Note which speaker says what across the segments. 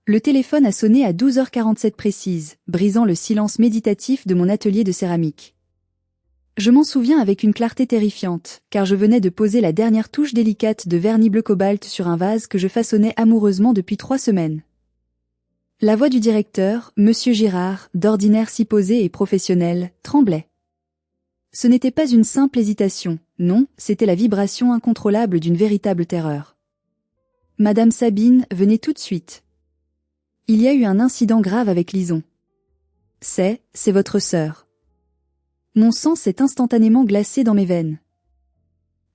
Speaker 1: Le téléphone a sonné à 12h47 précise, brisant le silence méditatif de mon atelier de céramique. Je m'en souviens avec une clarté terrifiante, car je venais de poser la dernière touche délicate de vernis bleu cobalt sur un vase que je façonnais amoureusement depuis 3 semaines. La voix du directeur, Monsieur Girard, d'ordinaire si posé et professionnel, tremblait. Ce n'était pas une simple hésitation, non, c'était la vibration incontrôlable d'une véritable terreur. Madame Sabine, venez tout de suite. Il y a eu un incident grave avec Lison. C'est votre sœur. Mon sang s'est instantanément glacé dans mes veines.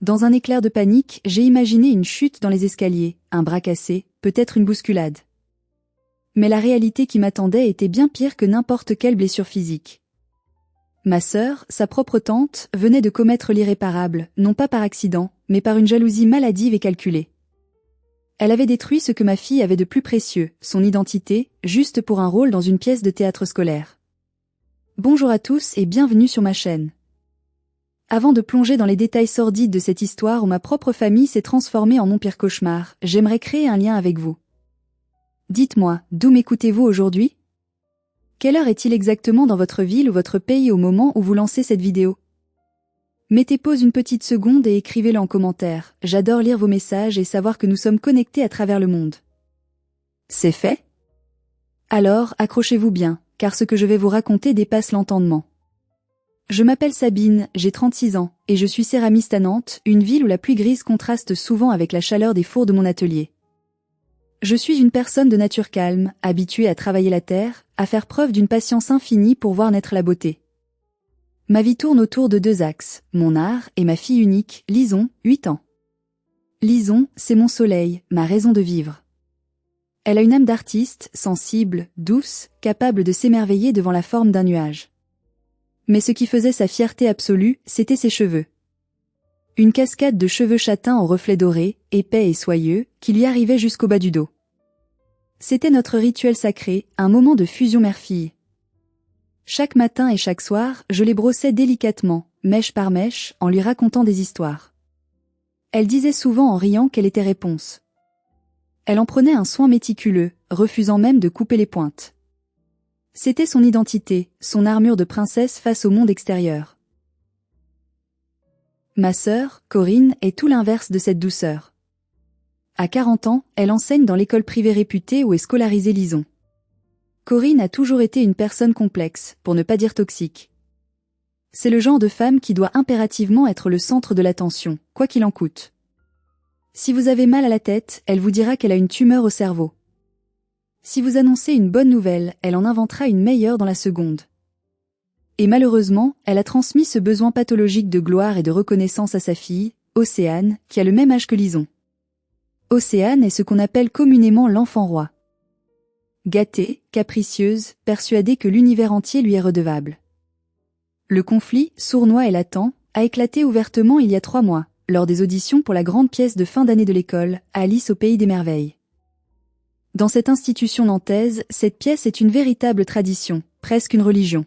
Speaker 1: Dans un éclair de panique, j'ai imaginé une chute dans les escaliers, un bras cassé, peut-être une bousculade. Mais la réalité qui m'attendait était bien pire que n'importe quelle blessure physique. Ma sœur, sa propre tante, venait de commettre l'irréparable, non pas par accident, mais par une jalousie maladive et calculée. Elle avait détruit ce que ma fille avait de plus précieux, son identité, juste pour un rôle dans une pièce de théâtre scolaire. Bonjour à tous et bienvenue sur ma chaîne. Avant de plonger dans les détails sordides de cette histoire où ma propre famille s'est transformée en mon pire cauchemar, j'aimerais créer un lien avec vous. Dites-moi, d'où m'écoutez-vous aujourd'hui? Quelle heure est-il exactement dans votre ville ou votre pays au moment où vous lancez cette vidéo? Mettez pause une petite seconde et écrivez-le en commentaire. J'adore lire vos messages et savoir que nous sommes connectés à travers le monde. C'est fait? Alors, accrochez-vous bien, car ce que je vais vous raconter dépasse l'entendement. Je m'appelle Sabine, j'ai 36 ans, et je suis céramiste à Nantes, une ville où la pluie grise contraste souvent avec la chaleur des fours de mon atelier. Je suis une personne de nature calme, habituée à travailler la terre, à faire preuve d'une patience infinie pour voir naître la beauté. Ma vie tourne autour de 2 axes, mon art et ma fille unique, Lison, 8 ans. Lison, c'est mon soleil, ma raison de vivre. Elle a une âme d'artiste, sensible, douce, capable de s'émerveiller devant la forme d'un nuage. Mais ce qui faisait sa fierté absolue, c'était ses cheveux. Une cascade de cheveux châtains aux reflets dorés, épais et soyeux, qui lui arrivaient jusqu'au bas du dos. C'était notre rituel sacré, un moment de fusion mère-fille. Chaque matin et chaque soir, je les brossais délicatement, mèche par mèche, en lui racontant des histoires. Elle disait souvent en riant qu'elle était réponse. Elle en prenait un soin méticuleux, refusant même de couper les pointes. C'était son identité, son armure de princesse face au monde extérieur. Ma sœur, Corinne, est tout l'inverse de cette douceur. À 40 ans, elle enseigne dans l'école privée réputée où est scolarisée Lison. Corinne a toujours été une personne complexe, pour ne pas dire toxique. C'est le genre de femme qui doit impérativement être le centre de l'attention, quoi qu'il en coûte. Si vous avez mal à la tête, elle vous dira qu'elle a une tumeur au cerveau. Si vous annoncez une bonne nouvelle, elle en inventera une meilleure dans la seconde. Et malheureusement, elle a transmis ce besoin pathologique de gloire et de reconnaissance à sa fille, Océane, qui a le même âge que Lison. Océane est ce qu'on appelle communément l'enfant roi. Gâtée, capricieuse, persuadée que l'univers entier lui est redevable. Le conflit, sournois et latent, a éclaté ouvertement il y a 3 mois, lors des auditions pour la grande pièce de fin d'année de l'école, Alice au pays des merveilles. Dans cette institution nantaise, cette pièce est une véritable tradition, presque une religion.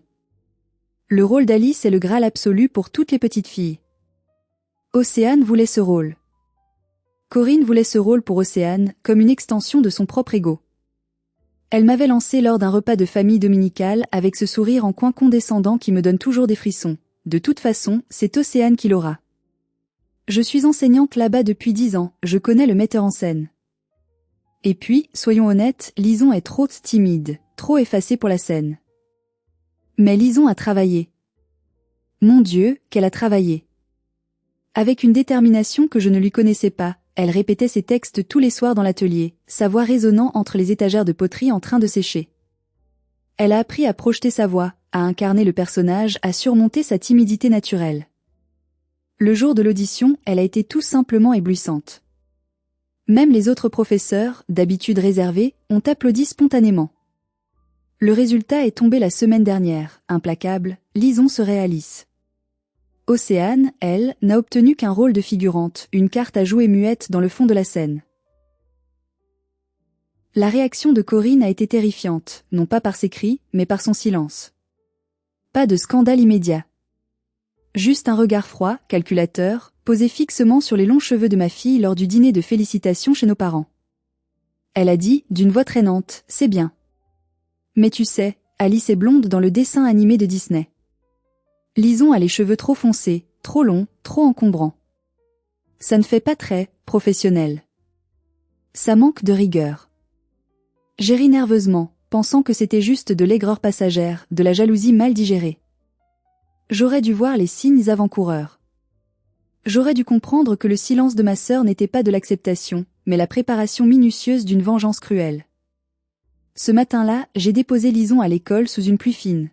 Speaker 1: Le rôle d'Alice est le graal absolu pour toutes les petites filles. Océane voulait ce rôle. Corinne voulait ce rôle pour Océane, comme une extension de son propre ego. Elle m'avait lancé lors d'un repas de famille dominical avec ce sourire en coin condescendant qui me donne toujours des frissons. De toute façon, c'est Océane qui l'aura. Je suis enseignante là-bas depuis 10 ans, je connais le metteur en scène. Et puis, soyons honnêtes, Lison est trop timide, trop effacée pour la scène. Mais Lison a travaillé. Mon Dieu, qu'elle a travaillé. Avec une détermination que je ne lui connaissais pas, elle répétait ses textes tous les soirs dans l'atelier, sa voix résonnant entre les étagères de poterie en train de sécher. Elle a appris à projeter sa voix, à incarner le personnage, à surmonter sa timidité naturelle. Le jour de l'audition, elle a été tout simplement éblouissante. Même les autres professeurs, d'habitude réservés, ont applaudi spontanément. Le résultat est tombé la semaine dernière, implacable, Lison serait Alice. Océane, elle, n'a obtenu qu'un rôle de figurante, une carte à jouer muette dans le fond de la scène. La réaction de Corinne a été terrifiante, non pas par ses cris, mais par son silence. Pas de scandale immédiat. Juste un regard froid, calculateur, posé fixement sur les longs cheveux de ma fille lors du dîner de félicitations chez nos parents. Elle a dit, d'une voix traînante, c'est bien. Mais tu sais, Alice est blonde dans le dessin animé de Disney. Lison a les cheveux trop foncés, trop longs, trop encombrants. Ça ne fait pas très professionnel. Ça manque de rigueur. J'ai ri nerveusement, pensant que c'était juste de l'aigreur passagère, de la jalousie mal digérée. J'aurais dû voir les signes avant-coureurs. J'aurais dû comprendre que le silence de ma sœur n'était pas de l'acceptation, mais la préparation minutieuse d'une vengeance cruelle. Ce matin-là, j'ai déposé Lison à l'école sous une pluie fine.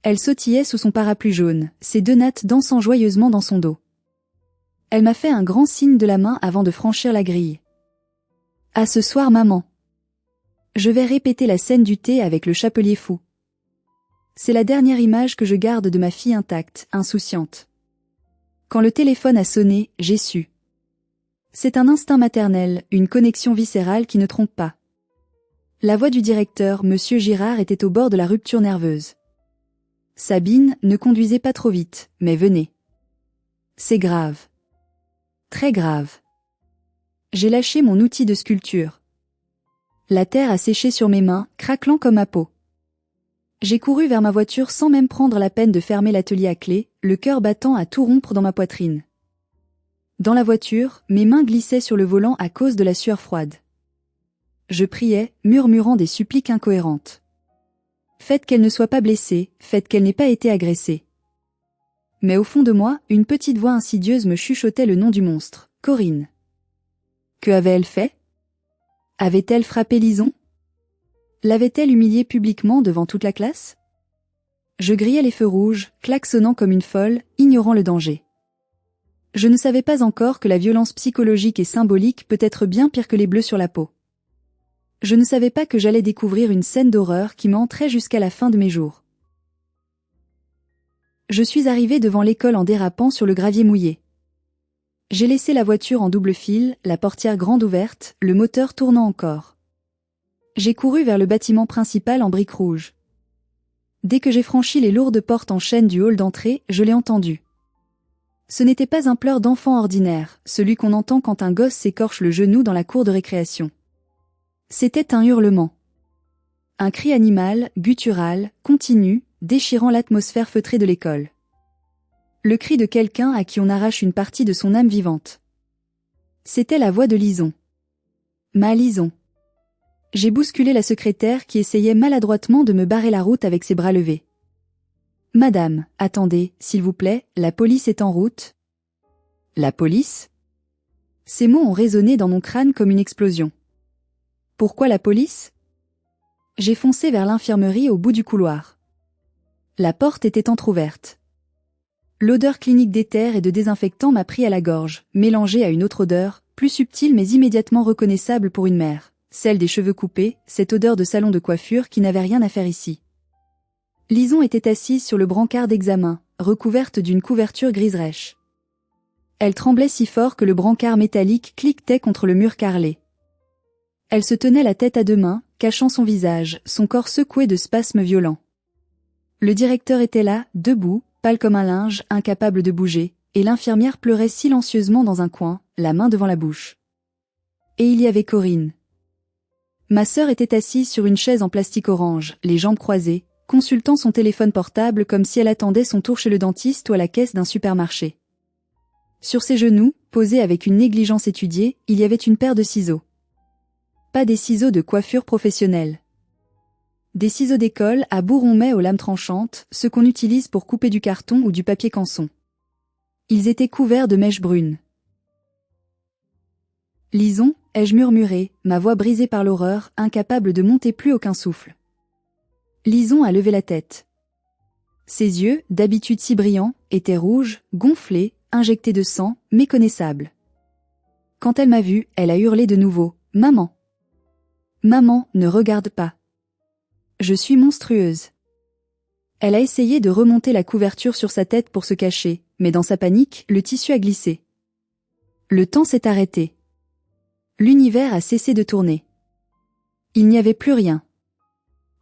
Speaker 1: Elle sautillait sous son parapluie jaune, ses 2 nattes dansant joyeusement dans son dos. Elle m'a fait un grand signe de la main avant de franchir la grille. « À ce soir, maman. Je vais répéter la scène du thé avec le chapelier fou. » C'est la dernière image que je garde de ma fille intacte, insouciante. Quand le téléphone a sonné, j'ai su. C'est un instinct maternel, une connexion viscérale qui ne trompe pas. La voix du directeur, Monsieur Girard, était au bord de la rupture nerveuse. Sabine, ne conduisez pas trop vite, mais venez. C'est grave. Très grave. J'ai lâché mon outil de sculpture. La terre a séché sur mes mains, craquelant comme à peau. J'ai couru vers ma voiture sans même prendre la peine de fermer l'atelier à clé, le cœur battant à tout rompre dans ma poitrine. Dans la voiture, mes mains glissaient sur le volant à cause de la sueur froide. Je priais, murmurant des suppliques incohérentes. Faites qu'elle ne soit pas blessée, faites qu'elle n'ait pas été agressée. Mais au fond de moi, une petite voix insidieuse me chuchotait le nom du monstre, Corinne. Que avait-elle fait? Avait-elle frappé Lison? L'avait-elle humiliée publiquement devant toute la classe? Je grillais les feux rouges, klaxonnant comme une folle, ignorant le danger. Je ne savais pas encore que la violence psychologique et symbolique peut être bien pire que les bleus sur la peau. Je ne savais pas que j'allais découvrir une scène d'horreur qui m'entrait jusqu'à la fin de mes jours. Je suis arrivé devant l'école en dérapant sur le gravier mouillé. J'ai laissé la voiture en double fil, la portière grande ouverte, le moteur tournant encore. J'ai couru vers le bâtiment principal en briques rouges. Dès que j'ai franchi les lourdes portes en chêne du hall d'entrée, je l'ai entendu. Ce n'était pas un pleur d'enfant ordinaire, celui qu'on entend quand un gosse s'écorche le genou dans la cour de récréation. C'était un hurlement. Un cri animal, guttural, continu, déchirant l'atmosphère feutrée de l'école. Le cri de quelqu'un à qui on arrache une partie de son âme vivante. C'était la voix de Lison. Ma Lison. J'ai bousculé la secrétaire qui essayait maladroitement de me barrer la route avec ses bras levés. « Madame, attendez, s'il vous plaît, la police est en route. » La police? Ces mots ont résonné dans mon crâne comme une explosion. Pourquoi la police? J'ai foncé vers l'infirmerie au bout du couloir. La porte était entr'ouverte. L'odeur clinique d'éther et de désinfectant m'a pris à la gorge, mélangée à une autre odeur, plus subtile mais immédiatement reconnaissable pour une mère, celle des cheveux coupés, cette odeur de salon de coiffure qui n'avait rien à faire ici. Lison était assise sur le brancard d'examen, recouverte d'une couverture grise rêche. Elle tremblait si fort que le brancard métallique cliquetait contre le mur carrelé. Elle se tenait la tête à 2 mains, cachant son visage, son corps secoué de spasmes violents. Le directeur était là, debout, pâle comme un linge, incapable de bouger, et l'infirmière pleurait silencieusement dans un coin, la main devant la bouche. Et il y avait Corinne. Ma sœur était assise sur une chaise en plastique orange, les jambes croisées, consultant son téléphone portable comme si elle attendait son tour chez le dentiste ou à la caisse d'un supermarché. Sur ses genoux, posés avec une négligence étudiée, il y avait une paire de ciseaux. Pas des ciseaux de coiffure professionnelle. Des ciseaux d'école à bout rond-mais aux lames tranchantes, ceux qu'on utilise pour couper du carton ou du papier canson. Ils étaient couverts de mèches brunes. « Lison » ai-je murmuré, ma voix brisée par l'horreur, incapable de monter plus aucun souffle. Lison a levé la tête. Ses yeux, d'habitude si brillants, étaient rouges, gonflés, injectés de sang, méconnaissables. Quand elle m'a vue, elle a hurlé de nouveau, « Maman !»« Maman, ne regarde pas. Je suis monstrueuse. » Elle a essayé de remonter la couverture sur sa tête pour se cacher, mais dans sa panique, le tissu a glissé. Le temps s'est arrêté. L'univers a cessé de tourner. Il n'y avait plus rien.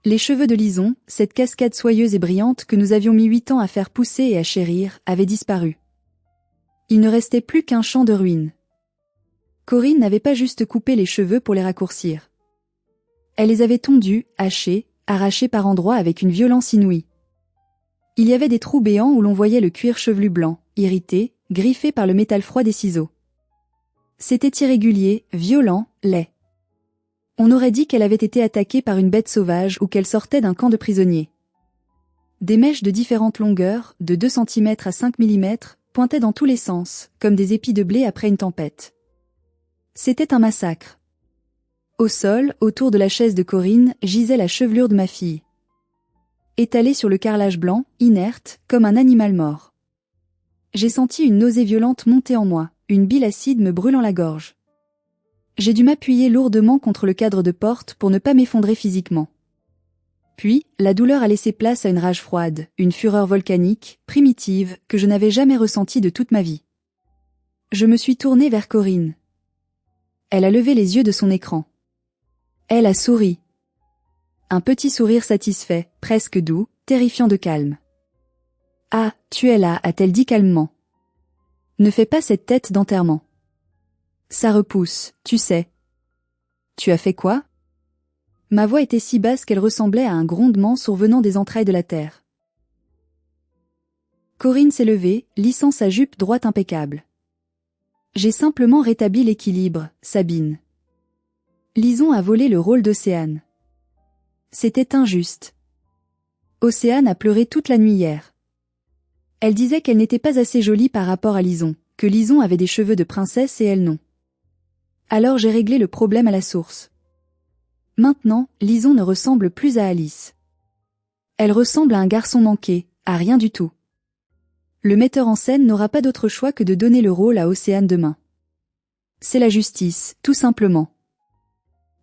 Speaker 1: Les cheveux de Lison, cette cascade soyeuse et brillante que nous avions mis 8 ans à faire pousser et à chérir, avaient disparu. Il ne restait plus qu'un champ de ruines. Corinne n'avait pas juste coupé les cheveux pour les raccourcir. Elle les avait tondus, hachés, arrachés par endroits avec une violence inouïe. Il y avait des trous béants où l'on voyait le cuir chevelu blanc, irrité, griffé par le métal froid des ciseaux. C'était irrégulier, violent, laid. On aurait dit qu'elle avait été attaquée par une bête sauvage ou qu'elle sortait d'un camp de prisonniers. Des mèches de différentes longueurs, de 2 cm à 5 mm, pointaient dans tous les sens, comme des épis de blé après une tempête. C'était un massacre. Au sol, autour de la chaise de Corinne, gisait la chevelure de ma fille. Étalée sur le carrelage blanc, inerte, comme un animal mort. J'ai senti une nausée violente monter en moi, une bile acide me brûlant la gorge. J'ai dû m'appuyer lourdement contre le cadre de porte pour ne pas m'effondrer physiquement. Puis, la douleur a laissé place à une rage froide, une fureur volcanique, primitive, que je n'avais jamais ressentie de toute ma vie. Je me suis tournée vers Corinne. Elle a levé les yeux de son écran. Elle a souri. Un petit sourire satisfait, presque doux, terrifiant de calme. « Ah, tu es là », a-t-elle dit calmement. « Ne fais pas cette tête d'enterrement. Ça repousse, tu sais. » « Tu as fait quoi ?» Ma voix était si basse qu'elle ressemblait à un grondement survenant des entrailles de la terre. Corinne s'est levée, lissant sa jupe droite impeccable. « J'ai simplement rétabli l'équilibre, Sabine. Lison a volé le rôle d'Océane. C'était injuste. Océane a pleuré toute la nuit hier. Elle disait qu'elle n'était pas assez jolie par rapport à Lison, que Lison avait des cheveux de princesse et elle non. Alors j'ai réglé le problème à la source. Maintenant, Lison ne ressemble plus à Alice. Elle ressemble à un garçon manqué, à rien du tout. Le metteur en scène n'aura pas d'autre choix que de donner le rôle à Océane demain. C'est la justice, tout simplement.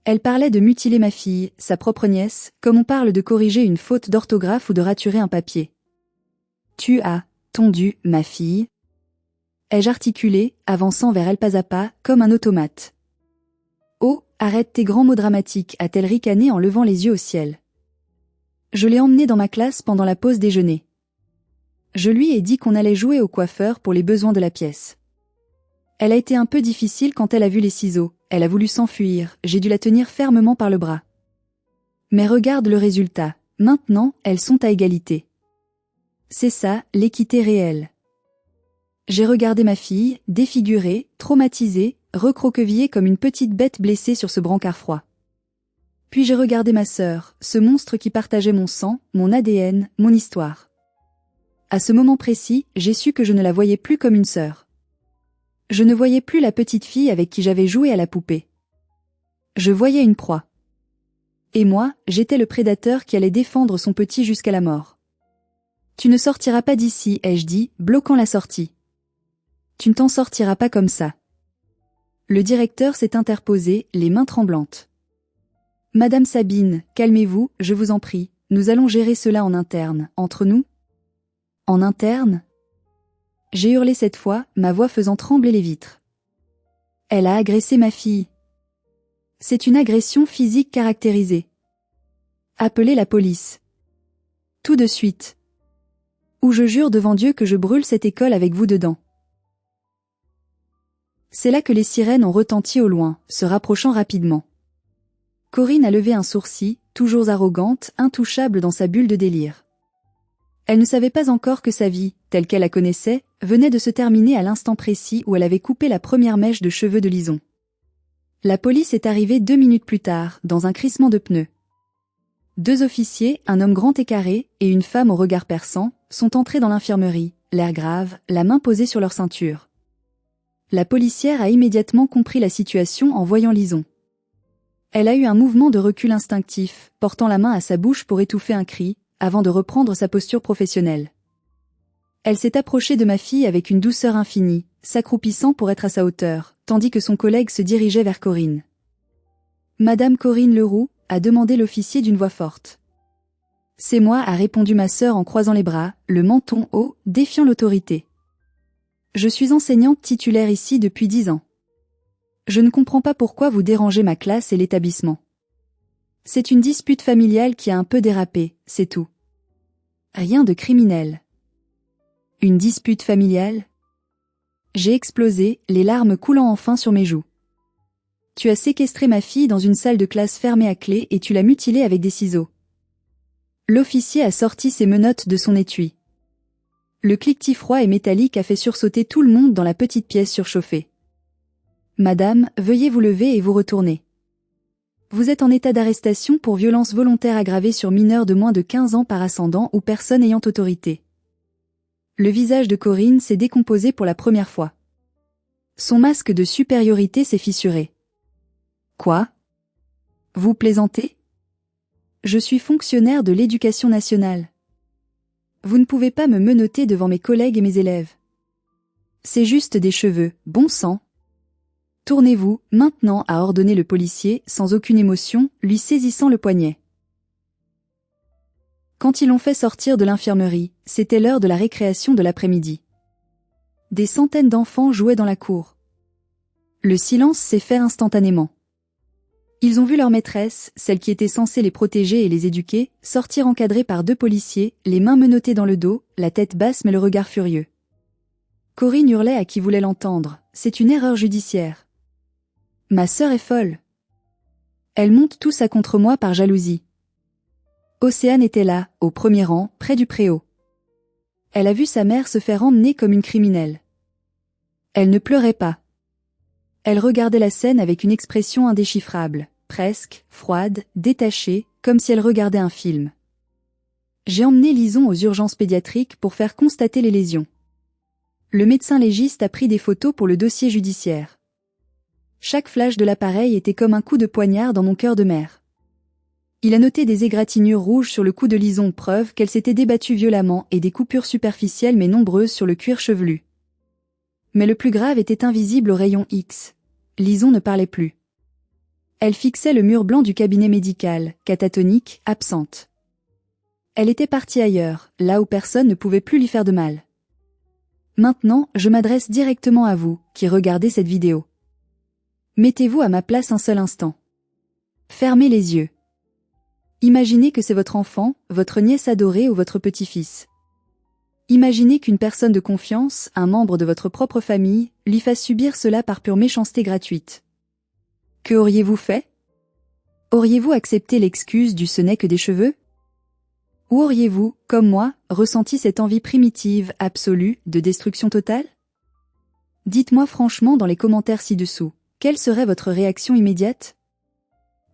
Speaker 1: Elle parlait de mutiler ma fille, sa propre nièce, comme on parle de corriger une faute d'orthographe ou de raturer un papier. Tu as tondu ma fille, ai-je articulé, avançant vers elle pas à pas, comme un automate. Oh, arrête tes grands mots dramatiques, a-t-elle ricané en levant les yeux au ciel. Je l'ai emmenée dans ma classe pendant la pause déjeuner. Je lui ai dit qu'on allait jouer au coiffeur pour les besoins de la pièce. Elle a été un peu difficile quand elle a vu les ciseaux, elle a voulu s'enfuir, j'ai dû la tenir fermement par le bras. Mais regarde le résultat, maintenant, elles sont à égalité. C'est ça, l'équité réelle. J'ai regardé ma fille, défigurée, traumatisée, recroquevillée comme une petite bête blessée sur ce brancard froid. Puis j'ai regardé ma sœur, ce monstre qui partageait mon sang, mon ADN, mon histoire. À ce moment précis, j'ai su que je ne la voyais plus comme une sœur. Je ne voyais plus la petite fille avec qui j'avais joué à la poupée. Je voyais une proie. Et moi, j'étais le prédateur qui allait défendre son petit jusqu'à la mort. Tu ne sortiras pas d'ici, ai-je dit, bloquant la sortie. Tu ne t'en sortiras pas comme ça. Le directeur s'est interposé, les mains tremblantes. Madame Sabine, calmez-vous, je vous en prie, nous allons gérer cela en interne, entre nous. En interne ? J'ai hurlé cette fois, ma voix faisant trembler les vitres. Elle a agressé ma fille. C'est une agression physique caractérisée. Appelez la police. Tout de suite. Ou je jure devant Dieu que je brûle cette école avec vous dedans. C'est là que les sirènes ont retenti au loin, se rapprochant rapidement. Corinne a levé un sourcil, toujours arrogante, intouchable dans sa bulle de délire. Elle ne savait pas encore que sa vie, telle qu'elle la connaissait, venait de se terminer à l'instant précis où elle avait coupé la première mèche de cheveux de Lison. La police est arrivée 2 minutes plus tard, dans un crissement de pneus. 2 officiers, un homme grand et carré, et une femme au regard perçant, sont entrés dans l'infirmerie, l'air grave, la main posée sur leur ceinture. La policière a immédiatement compris la situation en voyant Lison. Elle a eu un mouvement de recul instinctif, portant la main à sa bouche pour étouffer un cri, avant de reprendre sa posture professionnelle. Elle s'est approchée de ma fille avec une douceur infinie, s'accroupissant pour être à sa hauteur, tandis que son collègue se dirigeait vers Corinne. « Madame Corinne Leroux ?» a demandé l'officier d'une voix forte. « C'est moi » a répondu ma sœur en croisant les bras, le menton haut, défiant l'autorité. « Je suis enseignante titulaire ici depuis 10 ans. Je ne comprends pas pourquoi vous dérangez ma classe et l'établissement. C'est une dispute familiale qui a un peu dérapé, c'est tout. Rien de criminel. » Une dispute familiale ? J'ai explosé, les larmes coulant enfin sur mes joues. Tu as séquestré ma fille dans une salle de classe fermée à clé et tu l'as mutilée avec des ciseaux. L'officier a sorti ses menottes de son étui. Le cliquetis froid et métallique a fait sursauter tout le monde dans la petite pièce surchauffée. Madame, veuillez vous lever et vous retourner. Vous êtes en état d'arrestation pour violence volontaire aggravée sur mineur de moins de 15 ans par ascendant ou personne ayant autorité. Le visage de Corinne s'est décomposé pour la première fois. Son masque de supériorité s'est fissuré. Quoi? Vous plaisantez? Je suis fonctionnaire de l'Éducation nationale. Vous ne pouvez pas me menotter devant mes collègues et mes élèves. C'est juste des cheveux, bon sang. Tournez-vous, maintenant, a ordonné le policier, sans aucune émotion, lui saisissant le poignet. Quand ils l'ont fait sortir de l'infirmerie, c'était l'heure de la récréation de l'après-midi. Des centaines d'enfants jouaient dans la cour. Le silence s'est fait instantanément. Ils ont vu leur maîtresse, celle qui était censée les protéger et les éduquer, sortir encadrée par 2 policiers, les mains menottées dans le dos, la tête basse mais le regard furieux. Corinne hurlait à qui voulait l'entendre, c'est une erreur judiciaire. Ma sœur est folle. Elle monte tout ça contre moi par jalousie. Océane était là, au premier rang, près du préau. Elle a vu sa mère se faire emmener comme une criminelle. Elle ne pleurait pas. Elle regardait la scène avec une expression indéchiffrable, presque, froide, détachée, comme si elle regardait un film. J'ai emmené Lison aux urgences pédiatriques pour faire constater les lésions. Le médecin légiste a pris des photos pour le dossier judiciaire. Chaque flash de l'appareil était comme un coup de poignard dans mon cœur de mère. Il a noté des égratignures rouges sur le cou de Lison, preuve qu'elle s'était débattue violemment, et des coupures superficielles mais nombreuses sur le cuir chevelu. Mais le plus grave était invisible au rayon X. Lison ne parlait plus. Elle fixait le mur blanc du cabinet médical, catatonique, absente. Elle était partie ailleurs, là où personne ne pouvait plus lui faire de mal. Maintenant, je m'adresse directement à vous, qui regardez cette vidéo. Mettez-vous à ma place un seul instant. Fermez les yeux. Imaginez que c'est votre enfant, votre nièce adorée ou votre petit-fils. Imaginez qu'une personne de confiance, un membre de votre propre famille, lui fasse subir cela par pure méchanceté gratuite. Que auriez-vous fait? Auriez-vous accepté l'excuse du ce n'est que des cheveux? Ou auriez-vous, comme moi, ressenti cette envie primitive, absolue, de destruction totale? Dites-moi franchement dans les commentaires ci-dessous, quelle serait votre réaction immédiate?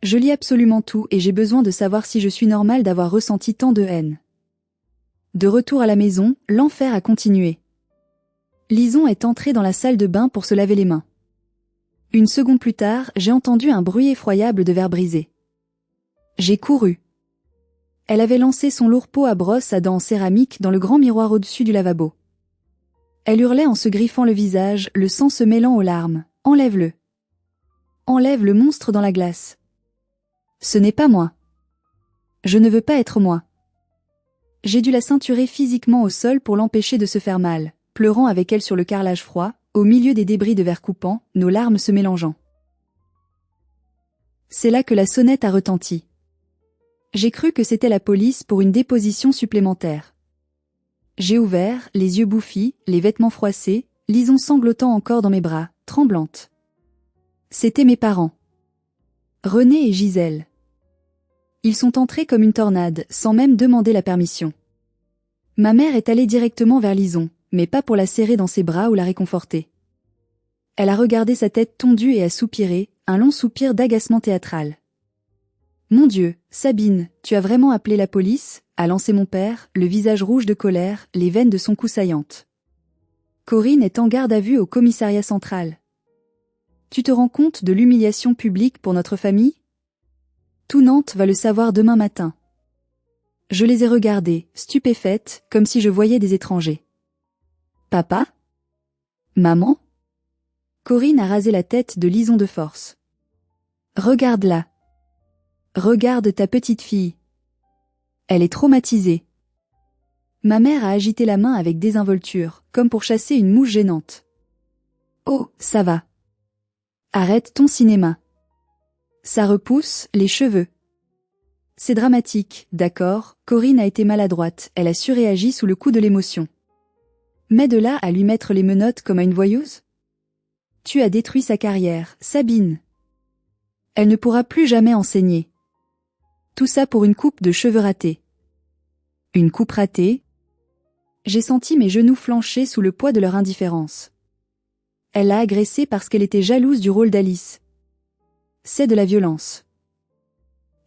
Speaker 1: Je lis absolument tout et j'ai besoin de savoir si je suis normale d'avoir ressenti tant de haine. De retour à la maison, l'enfer a continué. Lison est entrée dans la salle de bain pour se laver les mains. Une seconde plus tard, j'ai entendu un bruit effroyable de verre brisé. J'ai couru. Elle avait lancé son lourd pot à brosse à dents en céramique dans le grand miroir au-dessus du lavabo. Elle hurlait en se griffant le visage, le sang se mêlant aux larmes. « Enlève-le. Enlève le monstre dans la glace. Ce n'est pas moi. Je ne veux pas être moi. » J'ai dû la ceinturer physiquement au sol pour l'empêcher de se faire mal, pleurant avec elle sur le carrelage froid, au milieu des débris de verre coupant, nos larmes se mélangeant. C'est là que la sonnette a retenti. J'ai cru que c'était la police pour une déposition supplémentaire. J'ai ouvert, les yeux bouffis, les vêtements froissés, Lison sanglotant encore dans mes bras, tremblante. C'étaient mes parents. René et Gisèle. Ils sont entrés comme une tornade, sans même demander la permission. Ma mère est allée directement vers Lison, mais pas pour la serrer dans ses bras ou la réconforter. Elle a regardé sa tête tondue et a soupiré, un long soupir d'agacement théâtral. « Mon Dieu, Sabine, tu as vraiment appelé la police ?» a lancé mon père, le visage rouge de colère, les veines de son cou saillantes. Corinne est en garde à vue au commissariat central. Tu te rends compte de l'humiliation publique pour notre famille? Tout Nantes va le savoir demain matin. Je les ai regardés, stupéfaites, comme si je voyais des étrangers. Papa? Maman? Corinne a rasé la tête de Lison de force. Regarde-la. Regarde ta petite fille. Elle est traumatisée. Ma mère a agité la main avec désinvolture, comme pour chasser une mouche gênante. Oh, ça va. Arrête ton cinéma. Ça repousse, les cheveux. C'est dramatique, d'accord, Corinne a été maladroite, elle a surréagi sous le coup de l'émotion. Mais de là à lui mettre les menottes comme à une voyeuse? Tu as détruit sa carrière, Sabine. Elle ne pourra plus jamais enseigner. Tout ça pour une coupe de cheveux ratée. Une coupe ratée? J'ai senti mes genoux flancher sous le poids de leur indifférence. Elle l'a agressée parce qu'elle était jalouse du rôle d'Alice. C'est de la violence.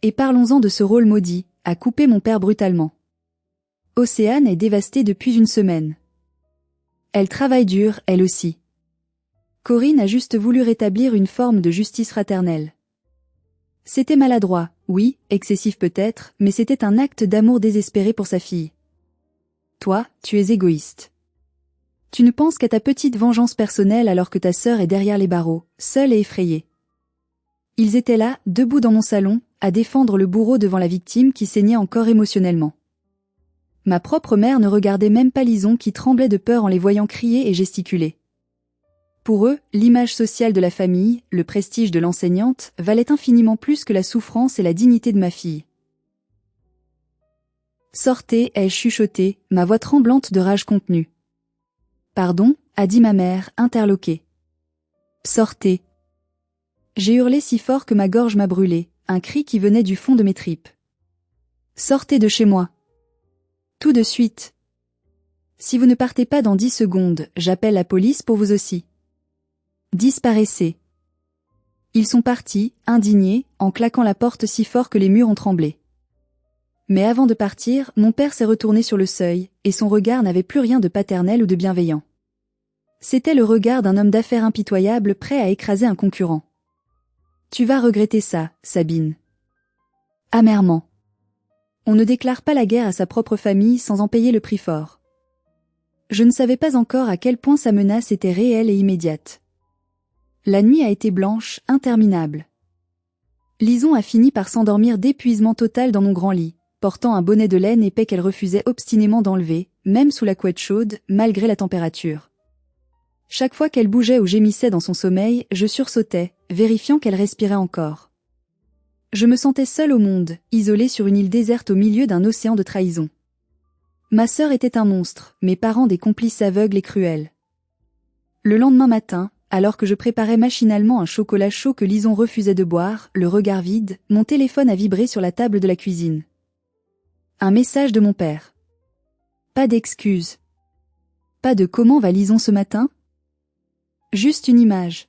Speaker 1: Et parlons-en de ce rôle maudit, a coupé mon père brutalement. Océane est dévastée depuis une semaine. Elle travaille dur, elle aussi. Corinne a juste voulu rétablir une forme de justice fraternelle. C'était maladroit, oui, excessif peut-être, mais c'était un acte d'amour désespéré pour sa fille. Toi, tu es égoïste. Tu ne penses qu'à ta petite vengeance personnelle alors que ta sœur est derrière les barreaux, seule et effrayée. Ils étaient là, debout dans mon salon, à défendre le bourreau devant la victime qui saignait encore émotionnellement. Ma propre mère ne regardait même pas Lison qui tremblait de peur en les voyant crier et gesticuler. Pour eux, l'image sociale de la famille, le prestige de l'enseignante, valait infiniment plus que la souffrance et la dignité de ma fille. Sortez, ai-je chuchoté, ma voix tremblante de rage contenue. Pardon, a dit ma mère, interloquée. Sortez. J'ai hurlé si fort que ma gorge m'a brûlé, un cri qui venait du fond de mes tripes. Sortez de chez moi. Tout de suite. Si vous ne partez pas dans 10 secondes, j'appelle la police pour vous aussi. Disparaissez. Ils sont partis, indignés, en claquant la porte si fort que les murs ont tremblé. Mais avant de partir, mon père s'est retourné sur le seuil, et son regard n'avait plus rien de paternel ou de bienveillant. C'était le regard d'un homme d'affaires impitoyable prêt à écraser un concurrent. Tu vas regretter ça, Sabine. Amèrement. On ne déclare pas la guerre à sa propre famille sans en payer le prix fort. Je ne savais pas encore à quel point sa menace était réelle et immédiate. La nuit a été blanche, interminable. Lison a fini par s'endormir d'épuisement total dans mon grand lit, portant un bonnet de laine épais qu'elle refusait obstinément d'enlever, même sous la couette chaude, malgré la température. Chaque fois qu'elle bougeait ou gémissait dans son sommeil, je sursautais, vérifiant qu'elle respirait encore. Je me sentais seule au monde, isolée sur une île déserte au milieu d'un océan de trahison. Ma sœur était un monstre, mes parents des complices aveugles et cruels. Le lendemain matin, alors que je préparais machinalement un chocolat chaud que Lison refusait de boire, le regard vide, mon téléphone a vibré sur la table de la cuisine. Un message de mon père. Pas d'excuses. Pas de comment va Lison ce matin? Juste une image.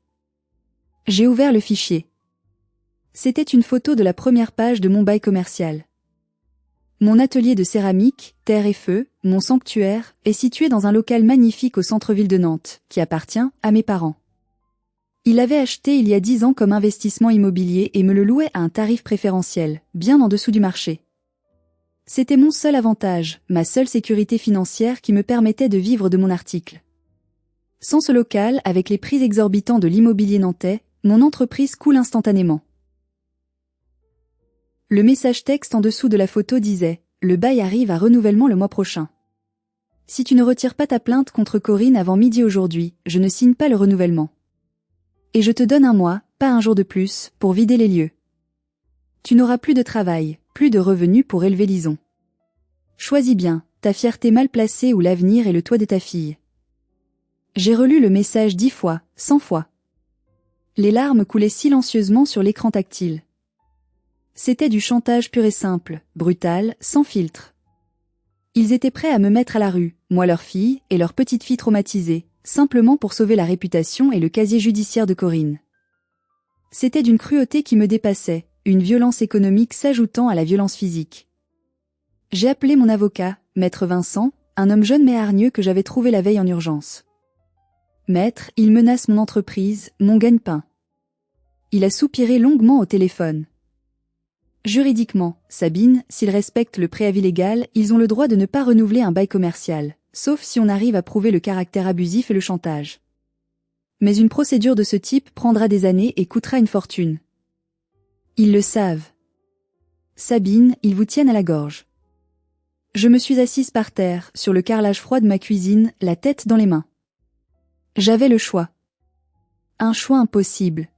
Speaker 1: J'ai ouvert le fichier. C'était une photo de la première page de mon bail commercial. Mon atelier de céramique, terre et feu, mon sanctuaire, est situé dans un local magnifique au centre-ville de Nantes, qui appartient à mes parents. Il l'avait acheté il y a 10 ans comme investissement immobilier et me le louait à un tarif préférentiel, bien en dessous du marché. C'était mon seul avantage, ma seule sécurité financière qui me permettait de vivre de mon article. Sans ce local, avec les prix exorbitants de l'immobilier nantais, mon entreprise coule instantanément. Le message texte en dessous de la photo disait « Le bail arrive à renouvellement le mois prochain. Si tu ne retires pas ta plainte contre Corinne avant midi aujourd'hui, je ne signe pas le renouvellement. Et je te donne un mois, pas un jour de plus, pour vider les lieux. Tu n'auras plus de travail, plus de revenus pour élever Lison. Choisis bien, ta fierté mal placée ou l'avenir et le toit de ta fille. » J'ai relu le message 10 fois, 100 fois. Les larmes coulaient silencieusement sur l'écran tactile. C'était du chantage pur et simple, brutal, sans filtre. Ils étaient prêts à me mettre à la rue, moi leur fille et leur petite fille traumatisée, simplement pour sauver la réputation et le casier judiciaire de Corinne. C'était d'une cruauté qui me dépassait, une violence économique s'ajoutant à la violence physique. J'ai appelé mon avocat, Maître Vincent, un homme jeune mais hargneux que j'avais trouvé la veille en urgence. Maître, il menace mon entreprise, mon gagne-pain. Il a soupiré longuement au téléphone. Juridiquement, Sabine, s'ils respectent le préavis légal, ils ont le droit de ne pas renouveler un bail commercial, sauf si on arrive à prouver le caractère abusif et le chantage. Mais une procédure de ce type prendra des années et coûtera une fortune. Ils le savent. Sabine, ils vous tiennent à la gorge. Je me suis assise par terre, sur le carrelage froid de ma cuisine, la tête dans les mains. J'avais le choix. Un choix impossible.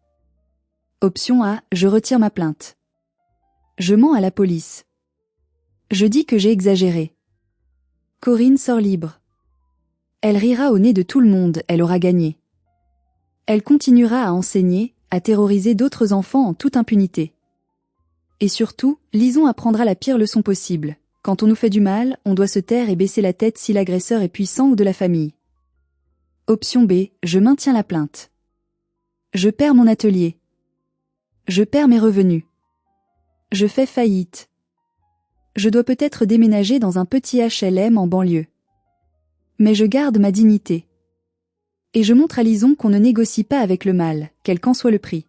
Speaker 1: Option A, je retire ma plainte. Je mens à la police. Je dis que j'ai exagéré. Corinne sort libre. Elle rira au nez de tout le monde, elle aura gagné. Elle continuera à enseigner, à terroriser d'autres enfants en toute impunité. Et surtout, Lison apprendra la pire leçon possible. Quand on nous fait du mal, on doit se taire et baisser la tête si l'agresseur est puissant ou de la famille. Option B, je maintiens la plainte. Je perds mon atelier. Je perds mes revenus. Je fais faillite. Je dois peut-être déménager dans un petit HLM en banlieue. Mais je garde ma dignité. Et je montre à Lison qu'on ne négocie pas avec le mal, quel qu'en soit le prix.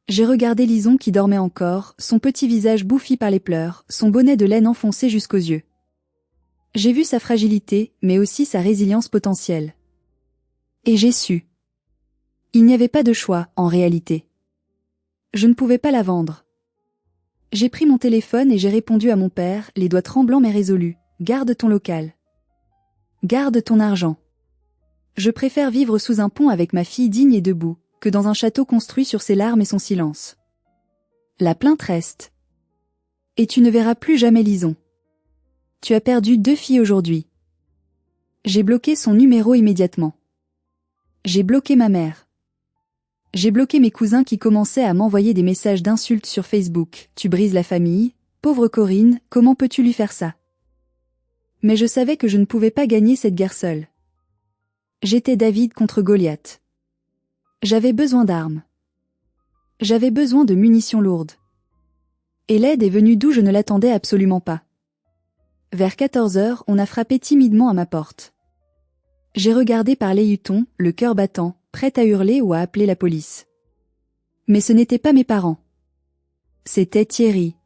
Speaker 1: J'ai regardé Lison qui dormait encore, son petit visage bouffi par les pleurs, son bonnet de laine enfoncé jusqu'aux yeux. J'ai vu sa fragilité, mais aussi sa résilience potentielle. Et j'ai su. Il n'y avait pas de choix, en réalité. Je ne pouvais pas la vendre. J'ai pris mon téléphone et j'ai répondu à mon père, les doigts tremblants mais résolus. Garde ton local. Garde ton argent. Je préfère vivre sous un pont avec ma fille digne et debout, que dans un château construit sur ses larmes et son silence. La plainte reste. Et tu ne verras plus jamais Lison. Tu as perdu 2 filles aujourd'hui. J'ai bloqué son numéro immédiatement. J'ai bloqué ma mère. J'ai bloqué mes cousins qui commençaient à m'envoyer des messages d'insultes sur Facebook. Tu brises la famille, pauvre Corinne, comment peux-tu lui faire ça? Mais je savais que je ne pouvais pas gagner cette guerre seule. J'étais David contre Goliath. J'avais besoin d'armes. J'avais besoin de munitions lourdes. Et l'aide est venue d'où je ne l'attendais absolument pas. Vers 14 heures, on a frappé timidement à ma porte. J'ai regardé par l'œilleton, le cœur battant, prête à hurler ou à appeler la police. Mais ce n'étaient pas mes parents. C'était Thierry.